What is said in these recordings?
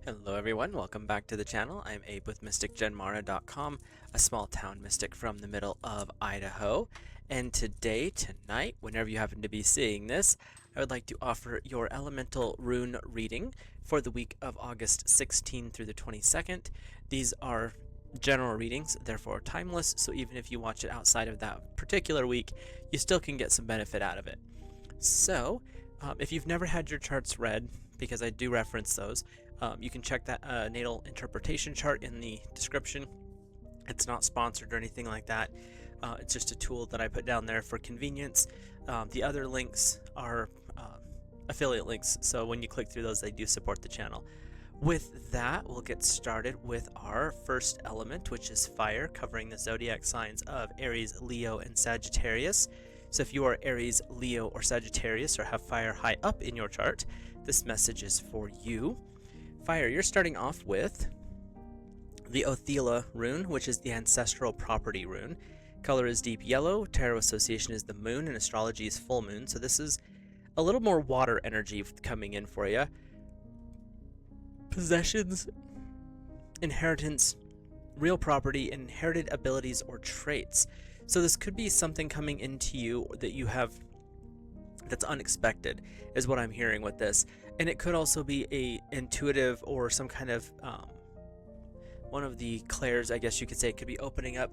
Hello everyone, welcome back to the channel. I'm Abe with MysticGenMara.com, a small town mystic from the middle of Idaho. And tonight, whenever you happen to be seeing this, I would like to offer your elemental rune reading for the week of August 16th through the 22nd. These are general readings, therefore timeless, so even if you watch it outside of that particular week, you still can get some benefit out of it. So, if you've never had your charts read, because I do reference those, you can check that natal interpretation chart in the description. It's not sponsored or anything like that. It's just a tool that I put down there for convenience. The other links are affiliate links, so when you click through those, they do support the channel. With that, we'll get started with our first element, which is fire, covering the zodiac signs of Aries, Leo, and Sagittarius. So if you are Aries, Leo, or Sagittarius, or have fire high up in your chart, this message is for you. Fire, you're starting off with the Othela rune, which is the ancestral property rune. Color is deep yellow, tarot association is the moon, and astrology is full moon. So this is a little more water energy coming in for you. Possessions, inheritance, real property, inherited abilities or traits. So this could be something coming into you that you have that's unexpected, is what I'm hearing with this. And it could also be a intuitive or some kind of one of the clairs, I guess you could say. It could be opening up,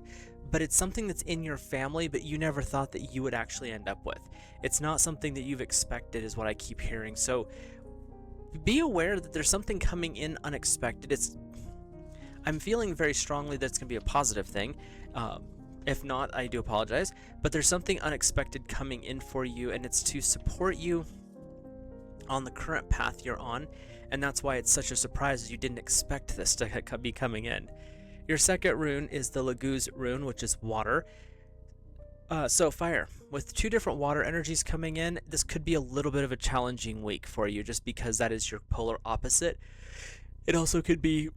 but it's something that's in your family, but you never thought that you would actually end up with. It's not something that you've expected, is what I keep hearing. So be aware that there's something coming in unexpected. I'm feeling very strongly that it's going to be a positive thing. If not, I do apologize. But there's something unexpected coming in for you, and it's to support you on the current path you're on. And that's why it's such a surprise, as you didn't expect this to be coming in. Your second rune is the Laguz rune, which is water. So fire, with two different water energies coming in, this could be a little bit of a challenging week for you, just because that is your polar opposite. It also could be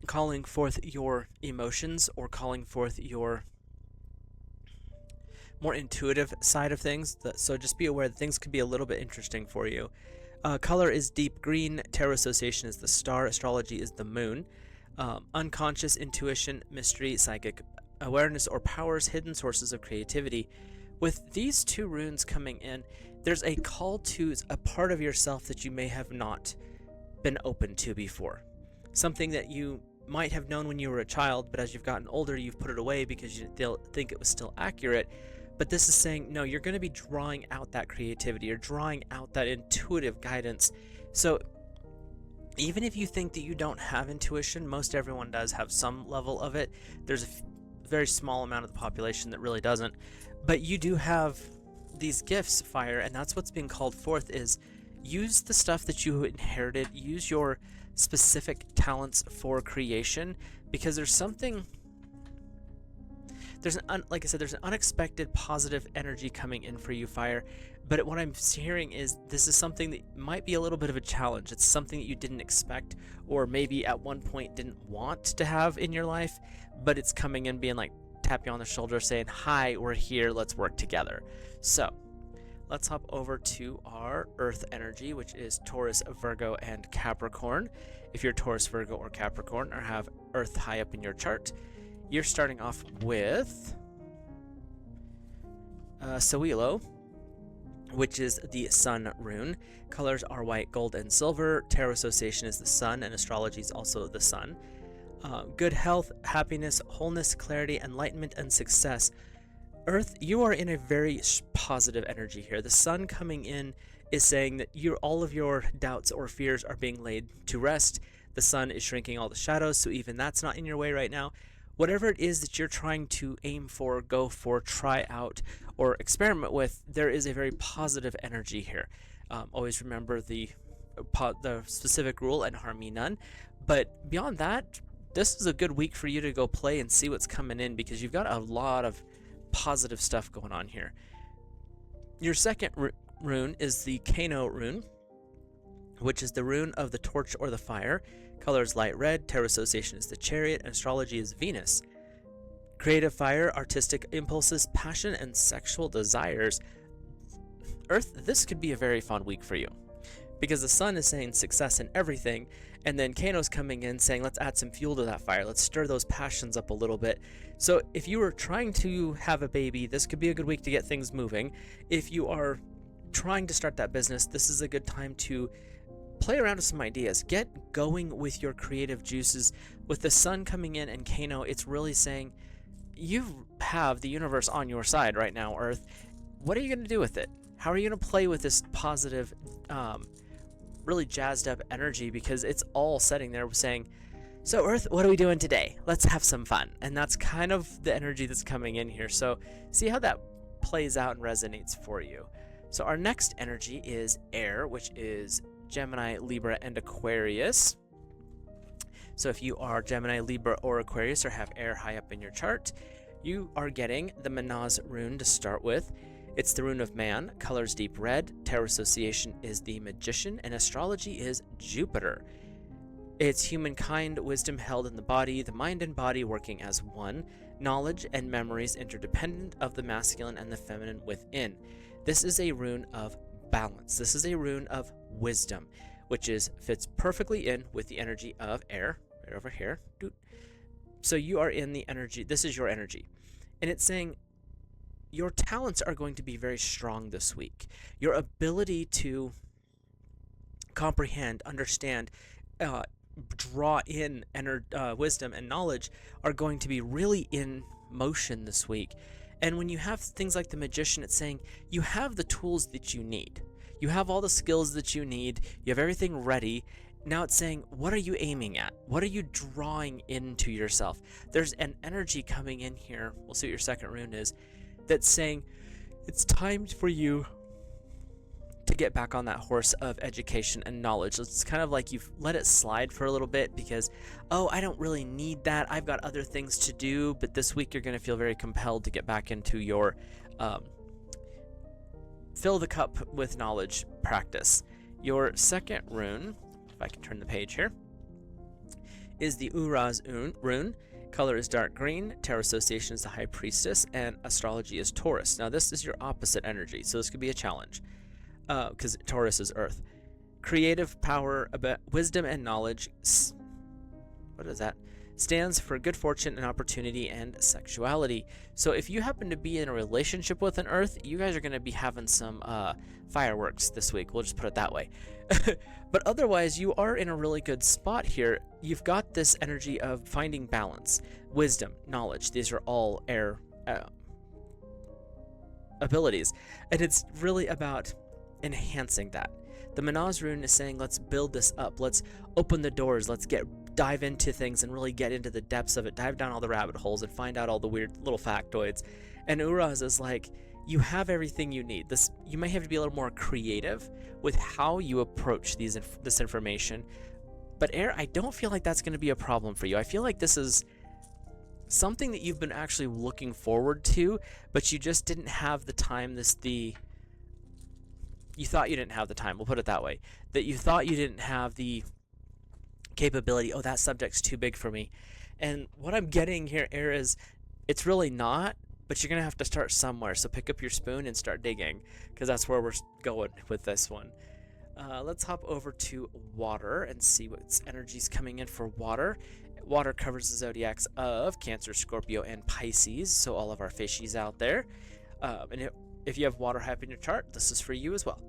calling forth your emotions or calling forth your more intuitive side of things. So just be aware that things could be a little bit interesting for you. Color is deep green, tarot association is the star, astrology is the moon. Unconscious, intuition, mystery, psychic awareness, or powers, hidden sources of creativity. With these two runes coming in, there's a call to a part of yourself that you may have not been open to before. Something that you might have known when you were a child, but as you've gotten older, you've put it away because you didn't think it was still accurate. But this is saying, no, you're going to be drawing out that creativity. You're drawing out that intuitive guidance. So even if you think that you don't have intuition, most everyone does have some level of it. There's a very small amount of the population that really doesn't. But you do have these gifts, fire, and that's what's being called forth, is use the stuff that you inherited, use your specific talents for creation, because there's something, like I said, there's an unexpected positive energy coming in for you, fire. But what I'm hearing is this is something that might be a little bit of a challenge. It's something that you didn't expect, or maybe at one point didn't want to have in your life, but it's coming in being like, tap you on the shoulder saying, hi, we're here, let's work together. So let's hop over to our Earth energy, which is Taurus, Virgo, and Capricorn. If you're Taurus, Virgo, or Capricorn, or have Earth high up in your chart, you're starting off with Sawilo, which is the Sun rune. Colors are white, gold, and silver. Tarot association is the Sun, and astrology is also the Sun. Good health, happiness, wholeness, clarity, enlightenment, and success. Earth, you are in a very positive energy here. The Sun coming in is saying that all of your doubts or fears are being laid to rest. The Sun is shrinking all the shadows, so even that's not in your way right now. Whatever it is that you're trying to aim for, go for, try out, or experiment with, there is a very positive energy here. Always remember the specific rule, and harm me none. But beyond that, this is a good week for you to go play and see what's coming in, because you've got a lot of positive stuff going on here. Your second rune is the Kano rune, which is the rune of the torch or the fire. Color is light red, tarot association is the Chariot, and astrology is Venus. Creative fire, artistic impulses, passion, and sexual desires. Earth, this could be a very fun week for you. because the sun is saying success in everything, and then Kano's coming in saying let's add some fuel to that fire, let's stir those passions up a little bit. So if you were trying to have a baby, this could be a good week to get things moving. If you are trying to start that business, this is a good time to play around with some ideas, get going with your creative juices. With the sun coming in and Kano, it's really saying you have the universe on your side right now, Earth. What are you going to do with it? How are you going to play with this positive, really jazzed up energy? Because it's all sitting there saying, so Earth, what are we doing today? Let's have some fun. And that's kind of the energy that's coming in here. So see how that plays out and resonates for you. So our next energy is air, which is Gemini, Libra, and Aquarius. So if you are Gemini, Libra, or Aquarius, or have air high up in your chart, you are getting the Manaz rune to start with. It's the rune of man, colors deep red, tarot association is the Magician, and astrology is Jupiter. It's humankind, wisdom held in the body, the mind and body working as one, knowledge and memories interdependent of the masculine and the feminine within. This is a rune of balance. This is a rune of wisdom, which fits perfectly in with the energy of air, right over here. So you are in the energy, this is your energy. And it's saying your talents are going to be very strong this week. Your ability to comprehend, understand, draw in wisdom and knowledge are going to be really in motion this week. And when you have things like the Magician, it's saying you have the tools that you need. You have all the skills that you need. You have everything ready. Now it's saying, what are you aiming at? What are you drawing into yourself? There's an energy coming in here. We'll see what your second rune is. That's saying it's time for you to get back on that horse of education and knowledge. It's kind of like you've let it slide for a little bit because, oh, I don't really need that. I've got other things to do. But this week you're going to feel very compelled to get back into your fill the cup with knowledge practice. Your second rune, if I can turn the page here, is the Uraz rune. Color is dark green, tarot association is the High Priestess, and astrology is Taurus. Now this is your opposite energy, so this could be a challenge because Taurus is Earth. Creative power, wisdom and knowledge, what is that? Stands for good fortune and opportunity and sexuality. So if you happen to be in a relationship with an Earth, you guys are going to be having some fireworks this week. We'll just put it that way. But otherwise, you are in a really good spot here. You've got this energy of finding balance, wisdom, knowledge. These are all air abilities. And it's really about enhancing that. The Manaz rune is saying, let's build this up. Let's open the doors. Let's dive into things and really get into the depths of it. Dive down all the rabbit holes and find out all the weird little factoids. And Uraz is like, you have everything you need. You may have to be a little more creative with how you approach this information. But air, I don't feel like that's going to be a problem for you. I feel like this is something that you've been actually looking forward to, but you just didn't have the time. You thought you didn't have the time. We'll put it that way. That you thought you didn't have the capability. Oh, that subject's too big for me. And what I'm getting here, air, is it's really not. But you're going to have to start somewhere, so pick up your spoon and start digging, because that's where we're going with this one. Let's hop over to water and see what energy's coming in for water. Water covers the zodiacs of Cancer, Scorpio, and Pisces, so all of our fishies out there. And if you have water high up in your chart, this is for you as well.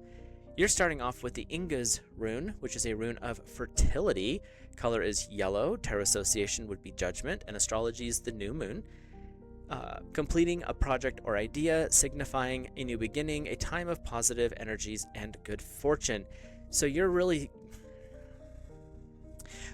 You're starting off with the Ingaz rune, which is a rune of fertility. Color is yellow. Tarot association would be judgment, and astrology is the new moon. Completing a project or idea, signifying a new beginning, a time of positive energies and good fortune. So you're really...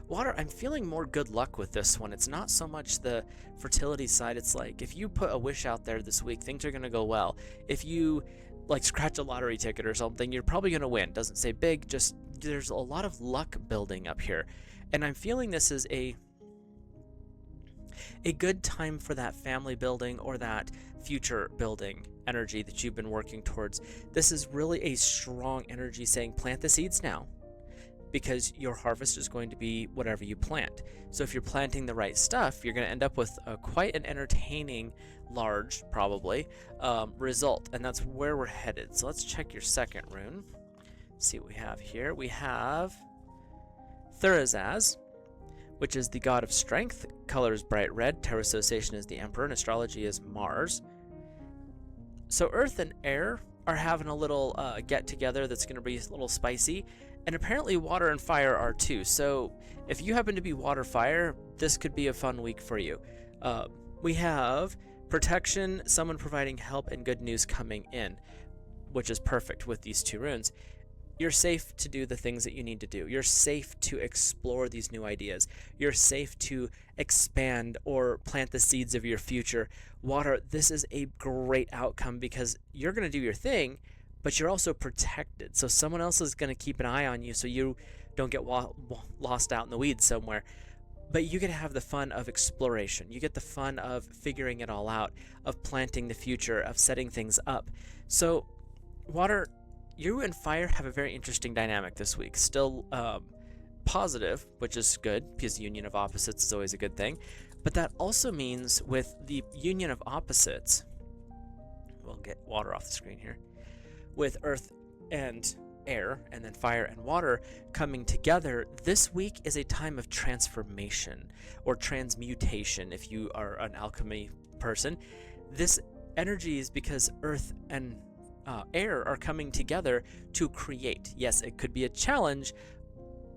Water, I'm feeling more good luck with this one. It's not so much the fertility side. It's like if you put a wish out there this week, things are going to go well. If you like scratch a lottery ticket or something, you're probably going to win. Doesn't say big, just there's a lot of luck building up here. And I'm feeling this is a good time for that family building or that future building energy that you've been working towards. This is really a strong energy saying plant the seeds now, because your harvest is going to be whatever you plant. So if you're planting the right stuff, you're going to end up with quite an entertaining, large, probably, result. And that's where we're headed. So let's check your second rune. Let's see what we have here. We have Thurazaz, which is the god of strength. Color is bright red. Terra association is the emperor, and astrology is Mars. So earth and air are having a little get together that's going to be a little spicy, and apparently water and fire are too. So if you happen to be water fire, this could be a fun week for you. We have protection, someone providing help, and good news coming in, which is perfect with these two runes. You're safe to do the things that you need to do. You're safe to explore these new ideas. You're safe to expand or plant the seeds of your future. Water, this is a great outcome because you're going to do your thing, but you're also protected. So someone else is going to keep an eye on you so you don't get lost out in the weeds somewhere. But you get to have the fun of exploration. You get the fun of figuring it all out, of planting the future, of setting things up. So water, you and fire have a very interesting dynamic this week. Still positive, which is good because union of opposites is always a good thing. But that also means with the union of opposites, we'll get water off the screen here, with earth and air and then fire and water coming together, this week is a time of transformation or transmutation if you are an alchemy person. This energy is because earth and air are coming together to create. Yes, it could be a challenge,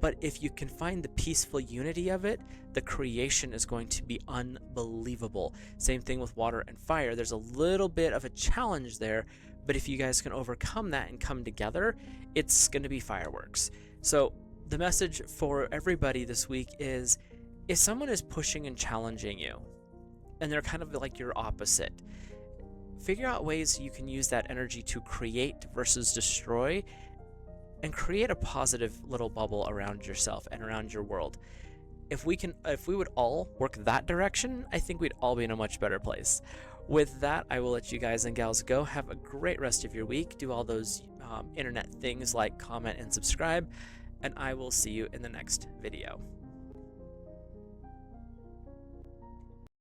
but if you can find the peaceful unity of it, the creation is going to be unbelievable. Same thing with water and fire. There's a little bit of a challenge there, but if you guys can overcome that and come together, it's going to be fireworks. So the message for everybody this week is, if someone is pushing and challenging you, and they're kind of like your opposite, figure out ways you can use that energy to create versus destroy, and create a positive little bubble around yourself and around your world. If we would all work that direction, I think we'd all be in a much better place. With that, I will let you guys and gals go. Have a great rest of your week. Do all those internet things like comment and subscribe, and I will see you in the next video.